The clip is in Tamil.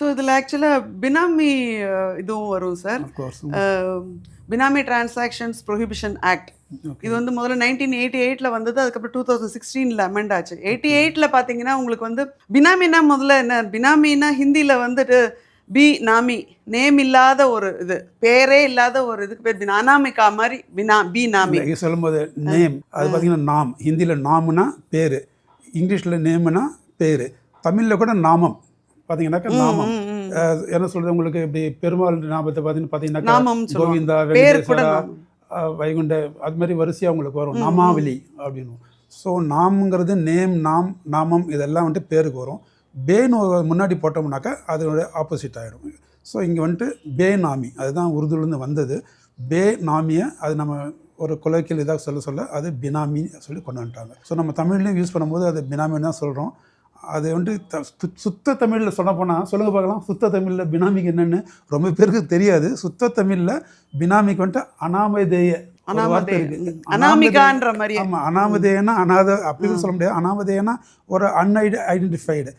ஸோ இதில ஆக்சுவலா பினாமி இதுவும் வரும் sir. Of course. Benami transactions prohibition act. Okay. இது வந்து முதல்ல 1988ல வந்தது. அதுக்கப்புறம் 2016ல அமெண்ட் ஆச்சு. 88ல பார்த்தீங்கன்னா, உங்களுக்கு வந்து பினாமினா முதல்ல என்ன? பினாமினா ஹிந்தியில வந்துட்டு நாமி. நேம் இல்லாத ஒரு இது. பேரே இல்லாத ஒரு இதுக்கு பேர் அனாமிகா மாரி நாமி. நீங்க சொல்லும்போது நேம் அது பார்த்தீங்கன்னா நாம். ஹிந்தியில நாம்னா பேரு. இங்கிலீஷ்ல நேம்னா பேரு. தமிழ்ல கூட நாமம். பார்த்தீங்கன்னாக்கா நாமம். என்ன சொல்றது உங்களுக்கு இப்படி பெருமாள் நாமத்தை பார்த்தீங்கன்னாக்கா நாமம் சொல்லுவாங்க. கோவிந்தா, பேர் கூட வெங்கடேஸ்வரா, நாமம். வைகுண்ட அது மாதிரி வரிசையாக உங்களுக்கு வரும். நாமாவளி அப்படின்னு. ஸோ நாம்ங்கிறது நேம், நாம், நாமம் இதெல்லாம் வந்துட்டு பேருக்கு வரும். பேன்னு முன்னாடி போட்டோம்னாக்கா அதோட ஆப்போசிட் ஆகிடும். ஸோ இங்கே வந்துட்டு நாமி அதுதான் உருதுலேருந்து வந்தது. நாமியை அது நம்ம ஒரு கொலைக்கில் இதாக சொல்ல அது பினாமின்னு சொல்லி கொண்டு வந்துட்டாங்க. ஸோ நம்ம தமிழ்லையும் யூஸ் பண்ணும்போது அது பினாமின்னு தான் சொல்கிறோம். அது வந்துட்டு சுத்த தமிழில் சொல்ல போனால் சொல்லுங்கள் பார்க்கலாம். சுத்த தமிழில் பினாமிக்கு என்னென்னு ரொம்ப பேருக்கு தெரியாது. சுத்த தமிழில் பினாமிக்கு வந்துட்டு அனாமதேய வார்த்தை இருக்குது. அனாமிகான்ற மாதிரி. ஆமாம், அனாமதேயனா அனாத அப்படின்னு சொல்ல முடியாது. அனாமதேயனா ஒரு ஐடென்டிஃபைடு